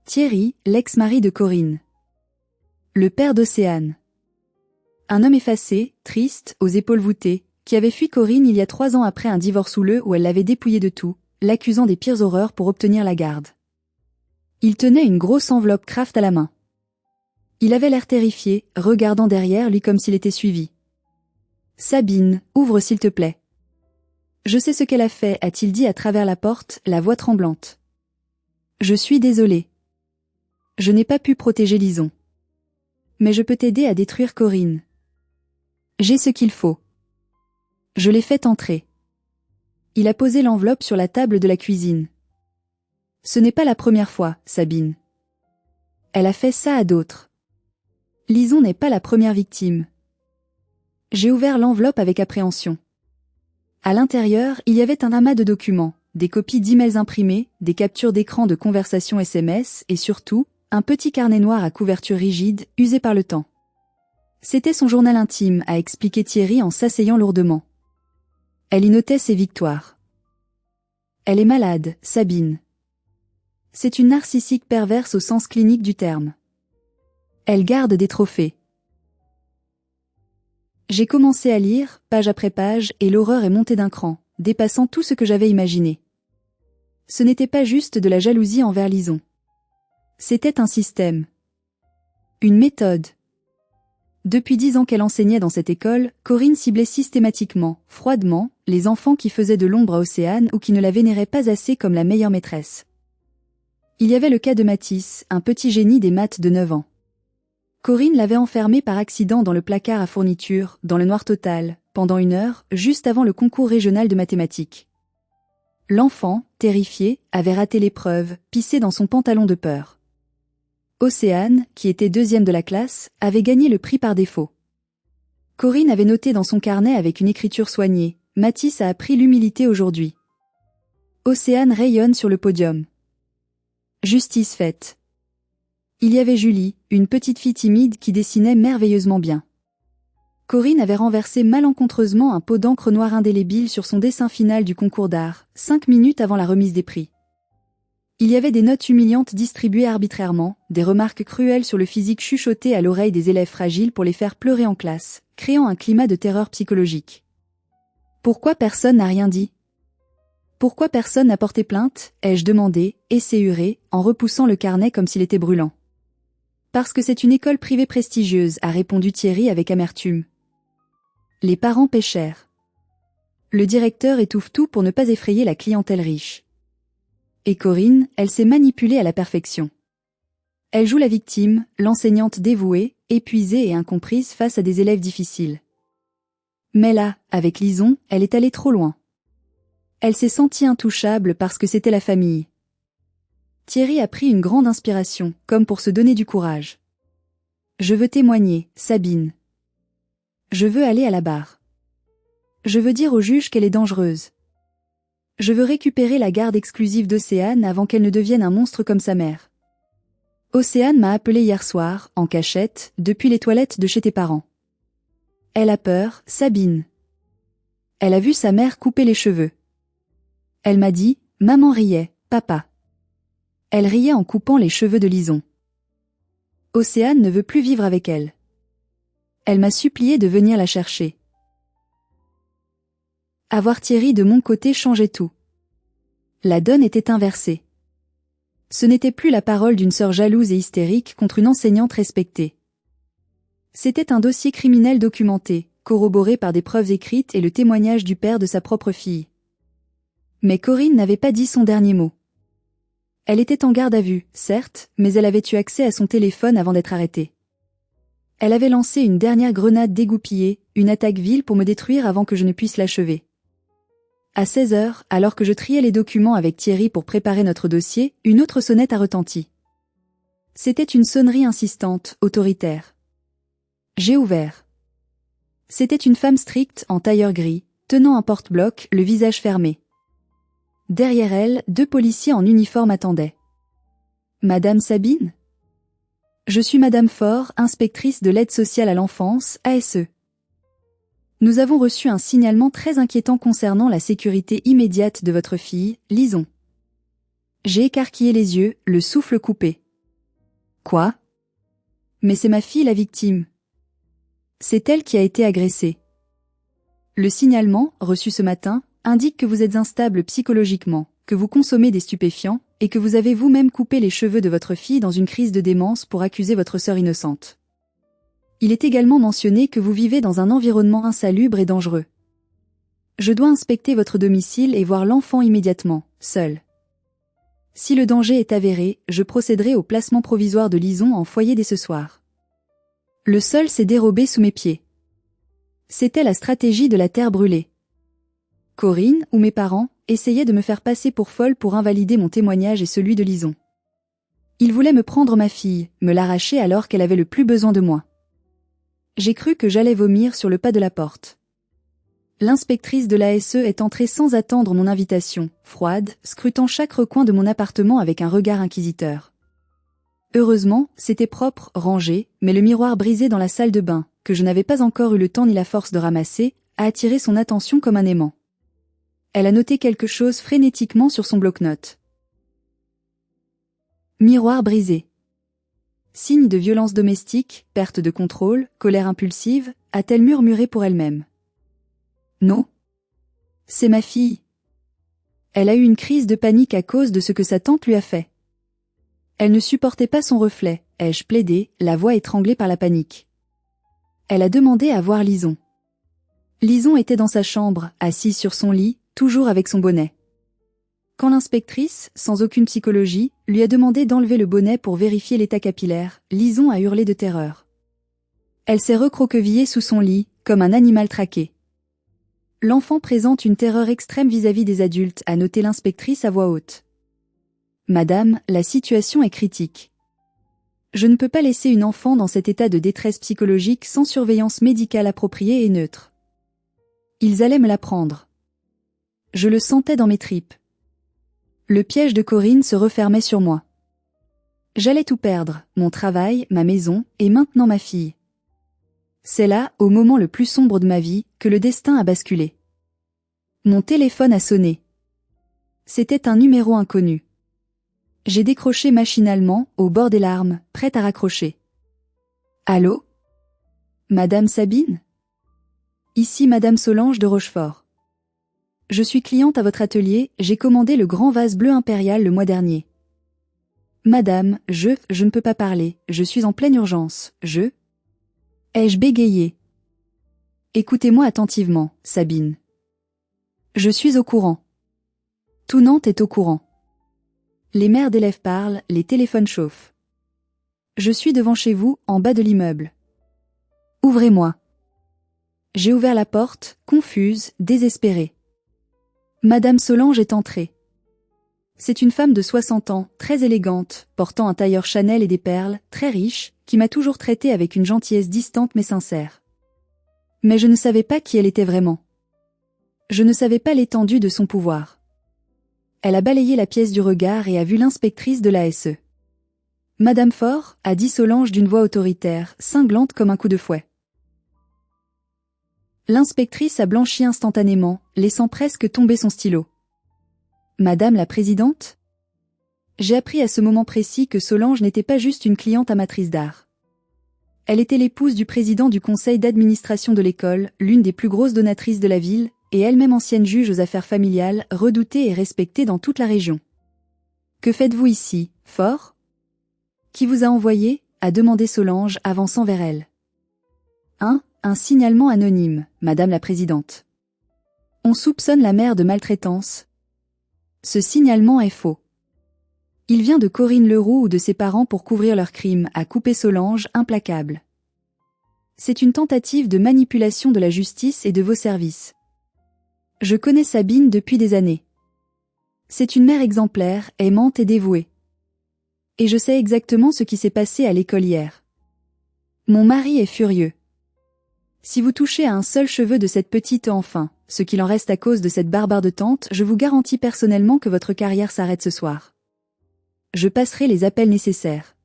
Speaker 1: Thierry, l'ex-mari de Corinne. Le père d'Océane. Un homme effacé, triste, aux épaules voûtées, qui avait fui Corinne il y a 3 ans après un divorce houleux où elle l'avait dépouillé de tout, l'accusant des pires horreurs pour obtenir la garde. Il tenait une grosse enveloppe Kraft à la main. Il avait l'air terrifié, regardant derrière lui comme s'il était suivi. « Sabine, ouvre s'il te plaît. »« Je sais ce qu'elle a fait » a-t-il dit à travers la porte, la voix tremblante. « Je suis désolé. Je n'ai pas pu protéger Lison. Mais je peux t'aider à détruire Corinne. J'ai ce qu'il faut. » Je l'ai fait entrer. Il a posé l'enveloppe sur la table de la cuisine. « Ce n'est pas la première fois, Sabine. Elle a fait ça à d'autres. Lison n'est pas la première victime. » J'ai ouvert l'enveloppe avec appréhension. À l'intérieur, il y avait un amas de documents, des copies d'emails imprimés, des captures d'écran de conversations SMS et surtout, un petit carnet noir à couverture rigide, usé par le temps. C'était son journal intime, a expliqué Thierry en s'asseyant lourdement. Elle y notait ses victoires. Elle est malade, Sabine. C'est une narcissique perverse au sens clinique du terme. Elle garde des trophées. J'ai commencé à lire, page après page, et l'horreur est montée d'un cran, dépassant tout ce que j'avais imaginé. Ce n'était pas juste de la jalousie envers Lison. C'était un système. Une méthode. Depuis 10 ans qu'elle enseignait dans cette école, Corinne ciblait systématiquement, froidement, les enfants qui faisaient de l'ombre à Océane ou qui ne la vénéraient pas assez comme la meilleure maîtresse. Il y avait le cas de Mathis, un petit génie des maths de 9 ans. Corinne l'avait enfermé par accident dans le placard à fournitures, dans le noir total, pendant 1 heure, juste avant le concours régional de mathématiques. L'enfant, terrifié, avait raté l'épreuve, pissé dans son pantalon de peur. Océane, qui était 2e de la classe, avait gagné le prix par défaut. Corinne avait noté dans son carnet avec une écriture soignée, « Mathis a appris l'humilité aujourd'hui. » Océane rayonne sur le podium. Justice faite. Il y avait Julie, une petite fille timide qui dessinait merveilleusement bien. Corinne avait renversé malencontreusement un pot d'encre noire indélébile sur son dessin final du concours d'art, 5 minutes avant la remise des prix. Il y avait des notes humiliantes distribuées arbitrairement, des remarques cruelles sur le physique chuchotées à l'oreille des élèves fragiles pour les faire pleurer en classe, créant un climat de terreur psychologique. Pourquoi personne n'a rien dit? Pourquoi personne n'a porté plainte, ai-je demandé, esséuré, en repoussant le carnet comme s'il était brûlant. Parce que c'est une école privée prestigieuse, a répondu Thierry avec amertume. Les parents péchèrent. Le directeur étouffe tout pour ne pas effrayer la clientèle riche. Et Corinne, elle s'est manipulée à la perfection. Elle joue la victime, l'enseignante dévouée, épuisée et incomprise face à des élèves difficiles. Mais là, avec Lison, elle est allée trop loin. Elle s'est sentie intouchable parce que c'était la famille. Thierry a pris une grande inspiration, comme pour se donner du courage. Je veux témoigner, Sabine. Je veux aller à la barre. Je veux dire au juge qu'elle est dangereuse. Je veux récupérer la garde exclusive d'Océane avant qu'elle ne devienne un monstre comme sa mère. Océane m'a appelé hier soir, en cachette, depuis les toilettes de chez tes parents. Elle a peur, Sabine. Elle a vu sa mère couper les cheveux. Elle m'a dit, maman riait, papa. Elle riait en coupant les cheveux de Lison. Océane ne veut plus vivre avec elle. Elle m'a supplié de venir la chercher. Avoir Thierry de mon côté changeait tout. La donne était inversée. Ce n'était plus la parole d'une sœur jalouse et hystérique contre une enseignante respectée. C'était un dossier criminel documenté, corroboré par des preuves écrites et le témoignage du père de sa propre fille. Mais Corinne n'avait pas dit son dernier mot. Elle était en garde à vue, certes, mais elle avait eu accès à son téléphone avant d'être arrêtée. Elle avait lancé une dernière grenade dégoupillée, une attaque vile pour me détruire avant que je ne puisse l'achever. À 16 heures, alors que je triais les documents avec Thierry pour préparer notre dossier, une autre sonnette a retenti. C'était une sonnerie insistante, autoritaire. J'ai ouvert. C'était une femme stricte, en tailleur gris, tenant un porte-bloc, le visage fermé. Derrière elle, 2 policiers en uniforme attendaient. Madame Sabine ? Je suis Madame Faure, inspectrice de l'aide sociale à l'enfance, ASE. Nous avons reçu un signalement très inquiétant concernant la sécurité immédiate de votre fille, Lison. J'ai écarquillé les yeux, le souffle coupé. Quoi ? Mais c'est ma fille la victime. C'est elle qui a été agressée. Le signalement, reçu ce matin, indique que vous êtes instable psychologiquement, que vous consommez des stupéfiants, et que vous avez vous-même coupé les cheveux de votre fille dans une crise de démence pour accuser votre sœur innocente. Il est également mentionné que vous vivez dans un environnement insalubre et dangereux. Je dois inspecter votre domicile et voir l'enfant immédiatement, seul. Si le danger est avéré, je procéderai au placement provisoire de Lison en foyer dès ce soir. Le sol s'est dérobé sous mes pieds. C'était la stratégie de la terre brûlée. Corinne, ou mes parents, essayaient de me faire passer pour folle pour invalider mon témoignage et celui de Lison. Ils voulaient me prendre ma fille, me l'arracher alors qu'elle avait le plus besoin de moi. J'ai cru que j'allais vomir sur le pas de la porte. L'inspectrice de l'ASE est entrée sans attendre mon invitation, froide, scrutant chaque recoin de mon appartement avec un regard inquisiteur. Heureusement, c'était propre, rangé, mais le miroir brisé dans la salle de bain, que je n'avais pas encore eu le temps ni la force de ramasser, a attiré son attention comme un aimant. Elle a noté quelque chose frénétiquement sur son bloc-notes. Miroir brisé. Signe de violence domestique, perte de contrôle, colère impulsive, a-t-elle murmuré pour elle-même. Non. C'est ma fille. Elle a eu une crise de panique à cause de ce que sa tante lui a fait. Elle ne supportait pas son reflet, ai-je plaidé, la voix étranglée par la panique. Elle a demandé à voir Lison. Lison était dans sa chambre, assise sur son lit, toujours avec son bonnet. Quand l'inspectrice, sans aucune psychologie, lui a demandé d'enlever le bonnet pour vérifier l'état capillaire, Lison a hurlé de terreur. Elle s'est recroquevillée sous son lit, comme un animal traqué. L'enfant présente une terreur extrême vis-à-vis des adultes, a noté l'inspectrice à voix haute. Madame, la situation est critique. Je ne peux pas laisser une enfant dans cet état de détresse psychologique sans surveillance médicale appropriée et neutre. Ils allaient me la prendre. Je le sentais dans mes tripes. Le piège de Corinne se refermait sur moi. J'allais tout perdre, mon travail, ma maison, et maintenant ma fille. C'est là, au moment le plus sombre de ma vie, que le destin a basculé. Mon téléphone a sonné. C'était un numéro inconnu. J'ai décroché machinalement, au bord des larmes, prête à raccrocher. Allô ? Madame Sabine ? Ici Madame Solange de Rochefort. Je suis cliente à votre atelier, j'ai commandé le grand vase bleu impérial le mois dernier. Madame, je ne peux pas parler, je suis en pleine urgence, ai-je bégayé. Écoutez-moi attentivement, Sabine. Je suis au courant. Tout Nantes est au courant. Les mères d'élèves parlent, les téléphones chauffent. Je suis devant chez vous, en bas de l'immeuble. Ouvrez-moi. J'ai ouvert la porte, confuse, désespérée. Madame Solange est entrée. C'est une femme de 60 ans, très élégante, portant un tailleur Chanel et des perles, très riche, qui m'a toujours traité avec une gentillesse distante mais sincère. Mais je ne savais pas qui elle était vraiment. Je ne savais pas l'étendue de son pouvoir. Elle a balayé la pièce du regard et a vu l'inspectrice de l'ASE. Madame Faure, a dit Solange d'une voix autoritaire, cinglante comme un coup de fouet. L'inspectrice a blanchi instantanément, laissant presque tomber son stylo. Madame la présidente ? J'ai appris à ce moment précis que Solange n'était pas juste une cliente amatrice d'art. Elle était l'épouse du président du conseil d'administration de l'école, l'une des plus grosses donatrices de la ville, et elle-même ancienne juge aux affaires familiales, redoutée et respectée dans toute la région. « Que faites-vous ici, Faure ? Qui vous a envoyé ? A demandé Solange, avançant vers elle. Un signalement anonyme, Madame la présidente. On soupçonne la mère de maltraitance. Ce signalement est faux. Il vient de Corinne Leroux ou de ses parents pour couvrir leur crime, a coupé Solange, implacable. C'est une tentative de manipulation de la justice et de vos services. Je connais Sabine depuis des années. C'est une mère exemplaire, aimante et dévouée. Et je sais exactement ce qui s'est passé à l'école hier. Mon mari est furieux. Si vous touchez à un seul cheveu de cette petite enfin, ce qu'il en reste à cause de cette barbarde tante, je vous garantis personnellement que votre carrière s'arrête ce soir. Je passerai les appels nécessaires.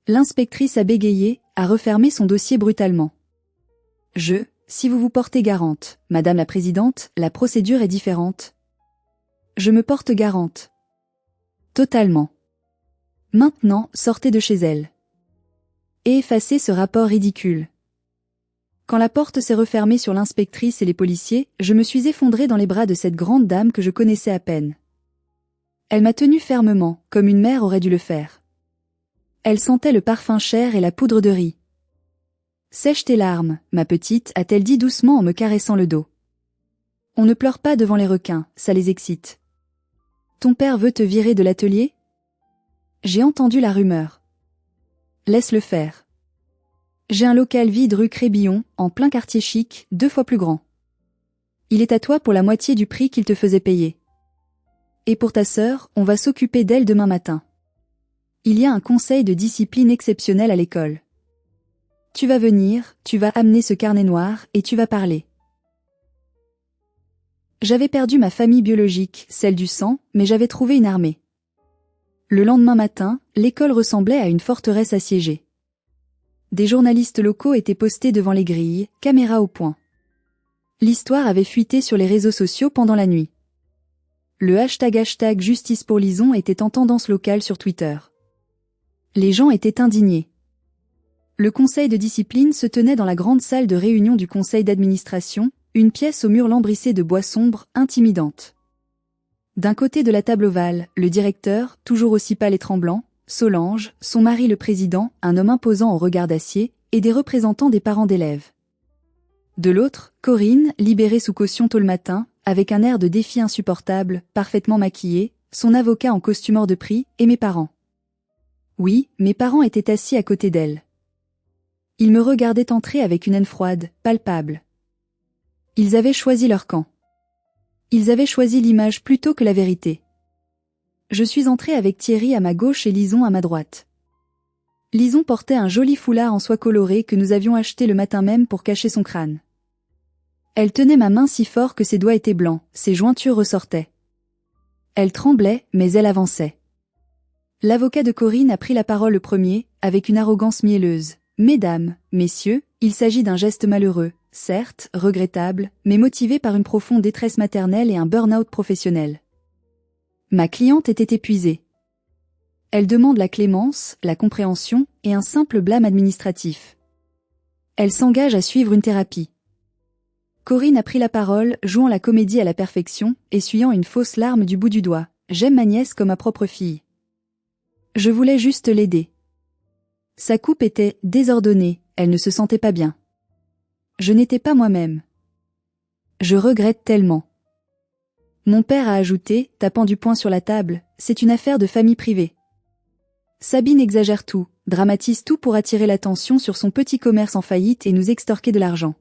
Speaker 1: L'inspectrice a bégayé, a refermé son dossier brutalement. Si vous vous portez garante, Madame la présidente, la procédure est différente. Je me porte garante. Totalement. Maintenant, sortez de chez elle. Et effacez ce rapport ridicule. Quand la porte s'est refermée sur l'inspectrice et les policiers, je me suis effondrée dans les bras de cette grande dame que je connaissais à peine. Elle m'a tenue fermement, comme une mère aurait dû le faire. Elle sentait le parfum cher et la poudre de riz. « Sèche tes larmes, ma petite », a-t-elle dit doucement en me caressant le dos. « On ne pleure pas devant les requins, ça les excite. Ton père veut te virer de l'atelier ? J'ai entendu la rumeur. Laisse-le faire. J'ai un local vide rue Crébillon, en plein quartier chic, 2 fois plus grand. Il est à toi pour la moitié du prix qu'il te faisait payer. Et pour ta sœur, on va s'occuper d'elle demain matin. Il y a un conseil de discipline exceptionnel à l'école. Tu vas venir, tu vas amener ce carnet noir, et tu vas parler. J'avais perdu ma famille biologique, celle du sang, mais j'avais trouvé une armée. Le lendemain matin, l'école ressemblait à une forteresse assiégée. Des journalistes locaux étaient postés devant les grilles, caméras au point. L'histoire avait fuité sur les réseaux sociaux pendant la nuit. Le hashtag Justice pour Lison était en tendance locale sur Twitter. Les gens étaient indignés. Le conseil de discipline se tenait dans la grande salle de réunion du conseil d'administration, une pièce aux murs lambrissés de bois sombre, intimidante. D'un côté de la table ovale, le directeur, toujours aussi pâle et tremblant, Solange, son mari le président, un homme imposant au regard d'acier, et des représentants des parents d'élèves. De l'autre, Corinne, libérée sous caution tôt le matin, avec un air de défi insupportable, parfaitement maquillée, son avocat en costume hors de prix, et mes parents. Oui, mes parents étaient assis à côté d'elle. Ils me regardaient entrer avec une haine froide, palpable. Ils avaient choisi leur camp. Ils avaient choisi l'image plutôt que la vérité. Je suis entrée avec Thierry à ma gauche et Lison à ma droite. Lison portait un joli foulard en soie colorée que nous avions acheté le matin même pour cacher son crâne. Elle tenait ma main si fort que ses doigts étaient blancs, ses jointures ressortaient. Elle tremblait, mais elle avançait. L'avocat de Corinne a pris la parole le premier, avec une arrogance mielleuse. « Mesdames, messieurs, il s'agit d'un geste malheureux, certes, regrettable, mais motivé par une profonde détresse maternelle et un burn-out professionnel. Ma cliente était épuisée. Elle demande la clémence, la compréhension et un simple blâme administratif. Elle s'engage à suivre une thérapie. » Corinne a pris la parole, jouant la comédie à la perfection, essuyant une fausse larme du bout du doigt. « J'aime ma nièce comme ma propre fille. Je voulais juste l'aider. Sa coupe était désordonnée, elle ne se sentait pas bien. Je n'étais pas moi-même. Je regrette tellement. » Mon père a ajouté, tapant du poing sur la table, « C'est une affaire de famille privée. » Sabine exagère tout, dramatise tout pour attirer l'attention sur son petit commerce en faillite et nous extorquer de l'argent.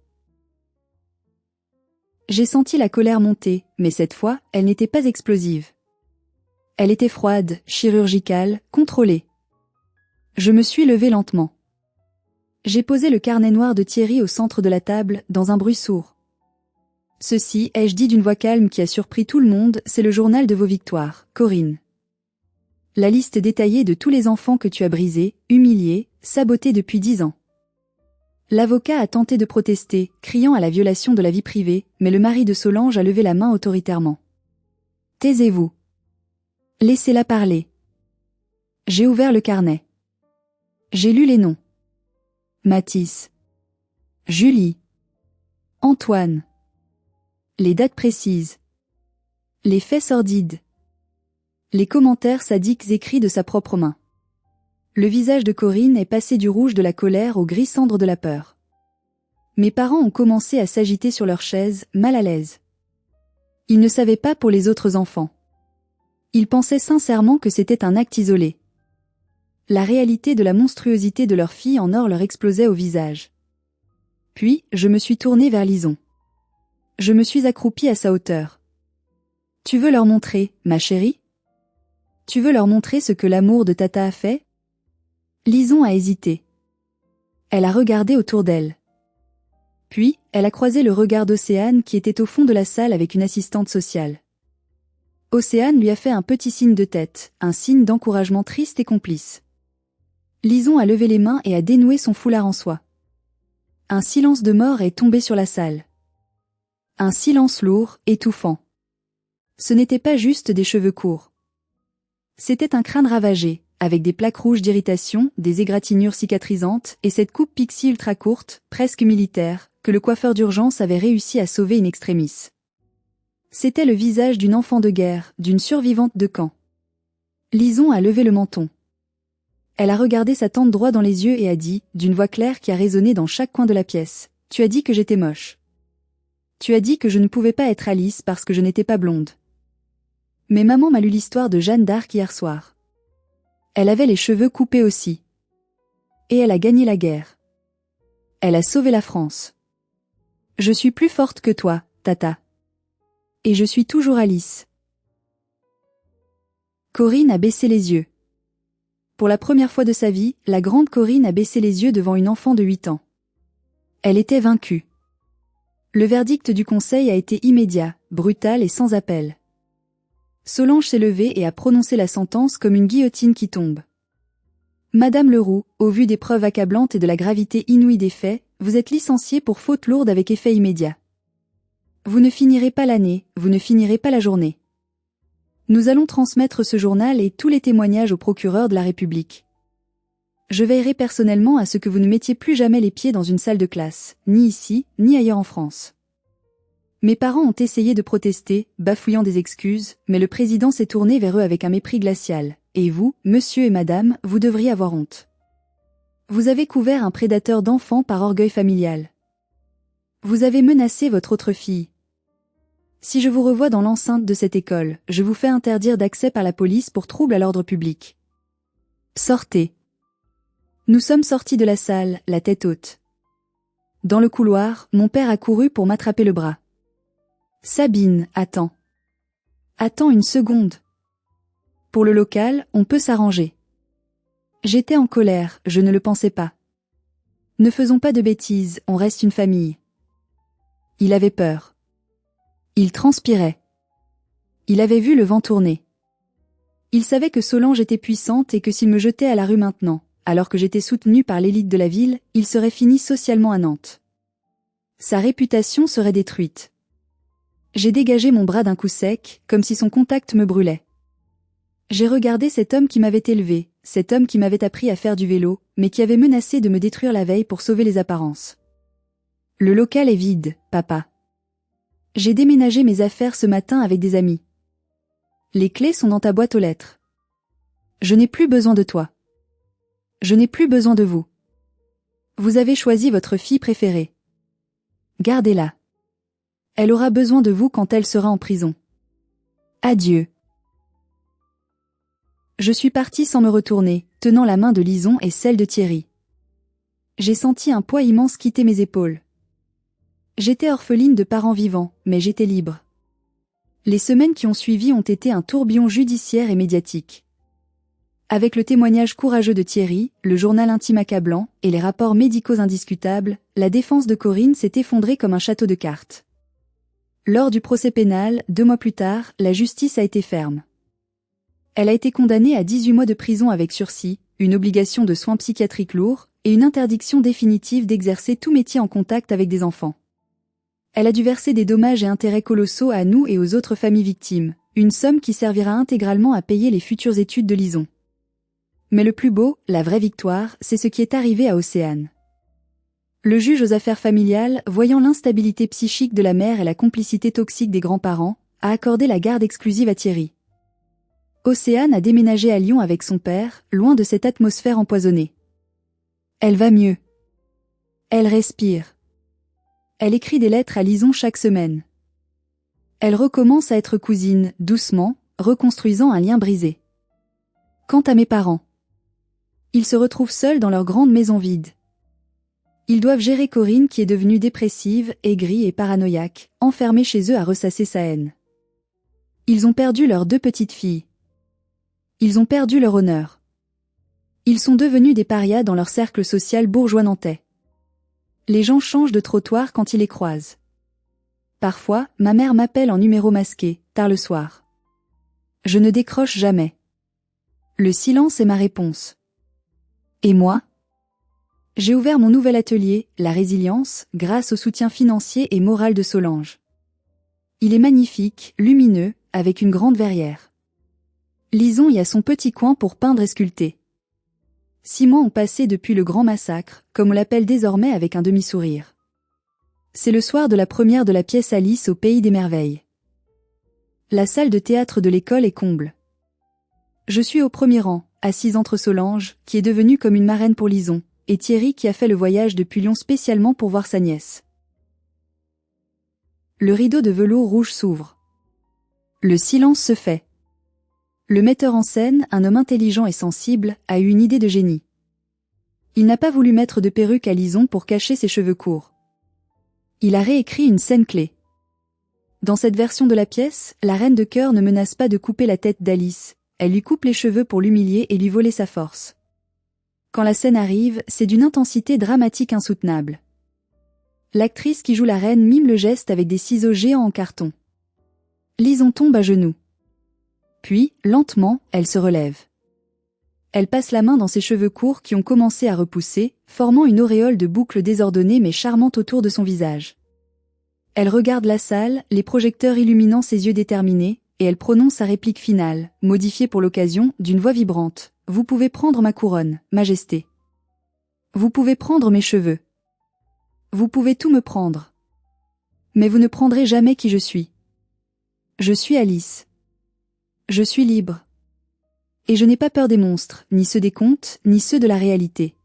Speaker 1: J'ai senti la colère monter, mais cette fois, elle n'était pas explosive. Elle était froide, chirurgicale, contrôlée. Je me suis levée lentement. J'ai posé le carnet noir de Thierry au centre de la table, dans un bruit sourd. Ceci, ai-je dit d'une voix calme qui a surpris tout le monde, c'est le journal de vos victoires, Corinne. La liste détaillée de tous les enfants que tu as brisés, humiliés, sabotés depuis 10 ans. L'avocat a tenté de protester, criant à la violation de la vie privée, mais le mari de Solange a levé la main autoritairement. Taisez-vous. Laissez-la parler. J'ai ouvert le carnet. J'ai lu les noms. Mathis. Julie. Antoine. Les dates précises. Les faits sordides. Les commentaires sadiques écrits de sa propre main. Le visage de Corinne est passé du rouge de la colère au gris cendre de la peur. Mes parents ont commencé à s'agiter sur leur chaise, mal à l'aise. Ils ne savaient pas pour les autres enfants. Ils pensaient sincèrement que c'était un acte isolé. La réalité de la monstruosité de leur fille en or leur explosait au visage. Puis, je me suis tournée vers Lison. Je me suis accroupie à sa hauteur. Tu veux leur montrer, ma chérie? Tu veux leur montrer ce que l'amour de Tata a fait? Lison a hésité. Elle a regardé autour d'elle. Puis, elle a croisé le regard d'Océane qui était au fond de la salle avec une assistante sociale. Océane lui a fait un petit signe de tête, un signe d'encouragement triste et complice. Lison a levé les mains et a dénoué son foulard en soie. Un silence de mort est tombé sur la salle. Un silence lourd, étouffant. Ce n'était pas juste des cheveux courts. C'était un crâne ravagé, avec des plaques rouges d'irritation, des égratignures cicatrisantes, et cette coupe pixie ultra courte, presque militaire, que le coiffeur d'urgence avait réussi à sauver in extremis. C'était le visage d'une enfant de guerre, d'une survivante de camp. Lison a levé le menton. Elle a regardé sa tante droit dans les yeux et a dit, d'une voix claire qui a résonné dans chaque coin de la pièce, « Tu as dit que j'étais moche. Tu as dit que je ne pouvais pas être Alice parce que je n'étais pas blonde. Mais maman m'a lu l'histoire de Jeanne d'Arc hier soir. Elle avait les cheveux coupés aussi. Et elle a gagné la guerre. Elle a sauvé la France. Je suis plus forte que toi, Tata. Et je suis toujours Alice. » Corinne a baissé les yeux. Pour la première fois de sa vie, la grande Corinne a baissé les yeux devant une enfant de 8 ans. Elle était vaincue. Le verdict du conseil a été immédiat, brutal et sans appel. Solange s'est levée et a prononcé la sentence comme une guillotine qui tombe. Madame Leroux, au vu des preuves accablantes et de la gravité inouïe des faits, vous êtes licenciée pour faute lourde avec effet immédiat. Vous ne finirez pas l'année, vous ne finirez pas la journée. Nous allons transmettre ce journal et tous les témoignages au procureur de la République. Je veillerai personnellement à ce que vous ne mettiez plus jamais les pieds dans une salle de classe, ni ici, ni ailleurs en France. Mes parents ont essayé de protester, bafouillant des excuses, mais le président s'est tourné vers eux avec un mépris glacial. Et vous, monsieur et madame, vous devriez avoir honte. Vous avez couvert un prédateur d'enfants par orgueil familial. Vous avez menacé votre autre fille. Si je vous revois dans l'enceinte de cette école, je vous fais interdire d'accès par la police pour trouble à l'ordre public. Sortez. Nous sommes sortis de la salle, la tête haute. Dans le couloir, mon père a couru pour m'attraper le bras. Sabine, attends. Attends une seconde. Pour le local, on peut s'arranger. J'étais en colère, je ne le pensais pas. Ne faisons pas de bêtises, on reste une famille. Il avait peur. Il transpirait. Il avait vu le vent tourner. Il savait que Solange était puissante et que s'il me jetait à la rue maintenant, alors que j'étais soutenue par l'élite de la ville, il serait fini socialement à Nantes. Sa réputation serait détruite. J'ai dégagé mon bras d'un coup sec, comme si son contact me brûlait. J'ai regardé cet homme qui m'avait élevé, cet homme qui m'avait appris à faire du vélo, mais qui avait menacé de me détruire la veille pour sauver les apparences. Le local est vide, papa. J'ai déménagé mes affaires ce matin avec des amis. Les clés sont dans ta boîte aux lettres. Je n'ai plus besoin de toi. Je n'ai plus besoin de vous. Vous avez choisi votre fille préférée. Gardez-la. Elle aura besoin de vous quand elle sera en prison. Adieu. Je suis partie sans me retourner, tenant la main de Lison et celle de Thierry. J'ai senti un poids immense quitter mes épaules. J'étais orpheline de parents vivants, mais j'étais libre. Les semaines qui ont suivi ont été un tourbillon judiciaire et médiatique. Avec le témoignage courageux de Thierry, le journal intime accablant, et les rapports médicaux indiscutables, la défense de Corinne s'est effondrée comme un château de cartes. Lors du procès pénal, 2 mois plus tard, la justice a été ferme. Elle a été condamnée à 18 mois de prison avec sursis, une obligation de soins psychiatriques lourds, et une interdiction définitive d'exercer tout métier en contact avec des enfants. Elle a dû verser des dommages et intérêts colossaux à nous et aux autres familles victimes, une somme qui servira intégralement à payer les futures études de Lison. Mais le plus beau, la vraie victoire, c'est ce qui est arrivé à Océane. Le juge aux affaires familiales, voyant l'instabilité psychique de la mère et la complicité toxique des grands-parents, a accordé la garde exclusive à Thierry. Océane a déménagé à Lyon avec son père, loin de cette atmosphère empoisonnée. Elle va mieux. Elle respire. Elle écrit des lettres à Lison chaque semaine. Elle recommence à être cousine, doucement, reconstruisant un lien brisé. Quant à mes parents, ils se retrouvent seuls dans leur grande maison vide. Ils doivent gérer Corinne qui est devenue dépressive, aigrie et paranoïaque, enfermée chez eux à ressasser sa haine. Ils ont perdu leurs 2 petites filles. Ils ont perdu leur honneur. Ils sont devenus des parias dans leur cercle social bourgeois nantais. Les gens changent de trottoir quand ils les croisent. Parfois, ma mère m'appelle en numéro masqué, tard le soir. Je ne décroche jamais. Le silence est ma réponse. Et moi ? J'ai ouvert mon nouvel atelier, La Résilience, grâce au soutien financier et moral de Solange. Il est magnifique, lumineux, avec une grande verrière. Lison y a son petit coin pour peindre et sculpter. 6 mois ont passé depuis le grand massacre, comme on l'appelle désormais avec un demi-sourire. C'est le soir de la première de la pièce Alice au Pays des Merveilles. La salle de théâtre de l'école est comble. Je suis au premier rang, assise entre Solange, qui est devenue comme une marraine pour Lison, et Thierry qui a fait le voyage depuis Lyon spécialement pour voir sa nièce. Le rideau de velours rouge s'ouvre. Le silence se fait. Le metteur en scène, un homme intelligent et sensible, a eu une idée de génie. Il n'a pas voulu mettre de perruque à Lison pour cacher ses cheveux courts. Il a réécrit une scène clé. Dans cette version de la pièce, la reine de cœur ne menace pas de couper la tête d'Alice, elle lui coupe les cheveux pour l'humilier et lui voler sa force. Quand la scène arrive, c'est d'une intensité dramatique insoutenable. L'actrice qui joue la reine mime le geste avec des ciseaux géants en carton. Lison tombe à genoux. Puis, lentement, elle se relève. Elle passe la main dans ses cheveux courts qui ont commencé à repousser, formant une auréole de boucles désordonnées mais charmantes autour de son visage. Elle regarde la salle, les projecteurs illuminant ses yeux déterminés, et elle prononce sa réplique finale, modifiée pour l'occasion, d'une voix vibrante. « Vous pouvez prendre ma couronne, Majesté. Vous pouvez prendre mes cheveux. Vous pouvez tout me prendre. Mais vous ne prendrez jamais qui je suis. Je suis Alice. Je suis libre. Et je n'ai pas peur des monstres, ni ceux des contes, ni ceux de la réalité. »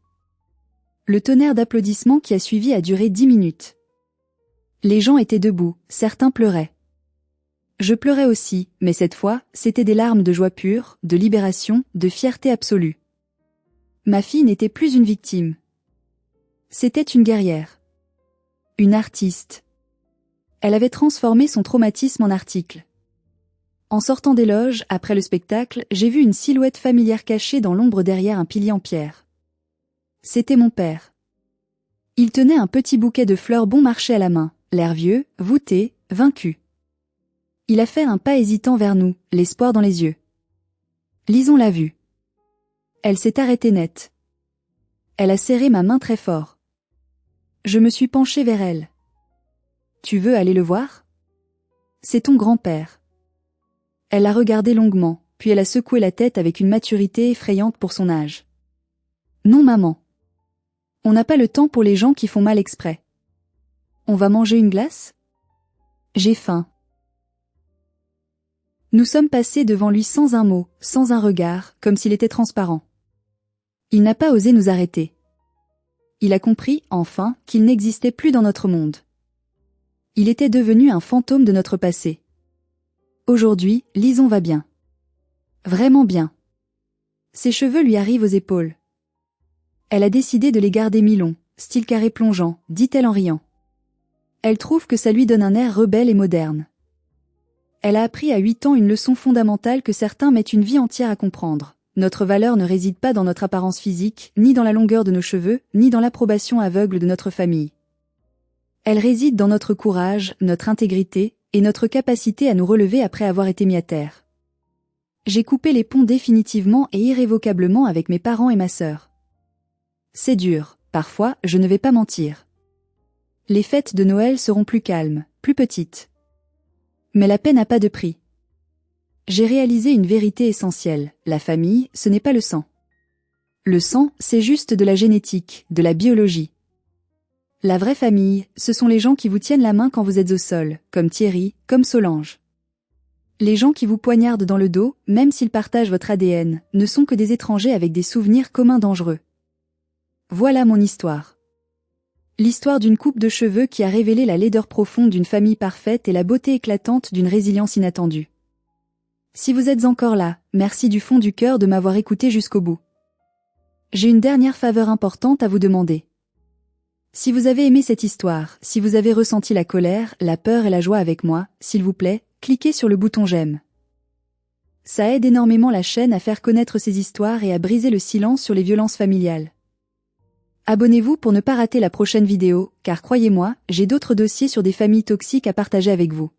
Speaker 1: Le tonnerre d'applaudissements qui a suivi a duré 10 minutes. Les gens étaient debout, certains pleuraient. Je pleurais aussi, mais cette fois, c'était des larmes de joie pure, de libération, de fierté absolue. Ma fille n'était plus une victime. C'était une guerrière. Une artiste. Elle avait transformé son traumatisme en article. En sortant des loges, après le spectacle, j'ai vu une silhouette familière cachée dans l'ombre derrière un pilier en pierre. C'était mon père. Il tenait un petit bouquet de fleurs bon marché à la main, l'air vieux, voûté, vaincu. Il a fait un pas hésitant vers nous, l'espoir dans les yeux. Lison l'a vu. Elle s'est arrêtée net. Elle a serré ma main très fort. Je me suis penchée vers elle. Tu veux aller le voir ? C'est ton grand-père. Elle a regardé longuement, puis elle a secoué la tête avec une maturité effrayante pour son âge. Non, maman. On n'a pas le temps pour les gens qui font mal exprès. On va manger une glace ? J'ai faim. Nous sommes passés devant lui sans un mot, sans un regard, comme s'il était transparent. Il n'a pas osé nous arrêter. Il a compris, enfin, qu'il n'existait plus dans notre monde. Il était devenu un fantôme de notre passé. Aujourd'hui, Lison va bien. Vraiment bien. Ses cheveux lui arrivent aux épaules. Elle a décidé de les garder mi-longs, style carré plongeant, dit-elle en riant. Elle trouve que ça lui donne un air rebelle et moderne. Elle a appris à 8 ans une leçon fondamentale que certains mettent une vie entière à comprendre. Notre valeur ne réside pas dans notre apparence physique, ni dans la longueur de nos cheveux, ni dans l'approbation aveugle de notre famille. Elle réside dans notre courage, notre intégrité, et notre capacité à nous relever après avoir été mis à terre. J'ai coupé les ponts définitivement et irrévocablement avec mes parents et ma sœur. C'est dur, parfois, je ne vais pas mentir. Les fêtes de Noël seront plus calmes, plus petites. Mais la paix n'a pas de prix. J'ai réalisé une vérité essentielle, la famille, ce n'est pas le sang. Le sang, c'est juste de la génétique, de la biologie. La vraie famille, ce sont les gens qui vous tiennent la main quand vous êtes au sol, comme Thierry, comme Solange. Les gens qui vous poignardent dans le dos, même s'ils partagent votre ADN, ne sont que des étrangers avec des souvenirs communs dangereux. Voilà mon histoire. L'histoire d'une coupe de cheveux qui a révélé la laideur profonde d'une famille parfaite et la beauté éclatante d'une résilience inattendue. Si vous êtes encore là, merci du fond du cœur de m'avoir écouté jusqu'au bout. J'ai une dernière faveur importante à vous demander. Si vous avez aimé cette histoire, si vous avez ressenti la colère, la peur et la joie avec moi, s'il vous plaît, cliquez sur le bouton j'aime. Ça aide énormément la chaîne à faire connaître ces histoires et à briser le silence sur les violences familiales. Abonnez-vous pour ne pas rater la prochaine vidéo, car croyez-moi, j'ai d'autres dossiers sur des familles toxiques à partager avec vous.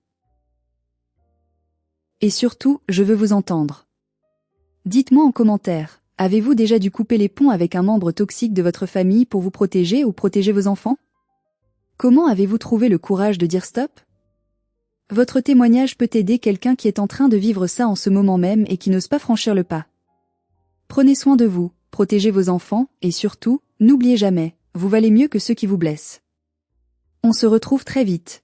Speaker 1: Et surtout, je veux vous entendre. Dites-moi en commentaire, avez-vous déjà dû couper les ponts avec un membre toxique de votre famille pour vous protéger ou protéger vos enfants? Comment avez-vous trouvé le courage de dire stop? Votre témoignage peut aider quelqu'un qui est en train de vivre ça en ce moment même et qui n'ose pas franchir le pas. Prenez soin de vous, protégez vos enfants, et surtout, n'oubliez jamais, vous valez mieux que ceux qui vous blessent. On se retrouve très vite.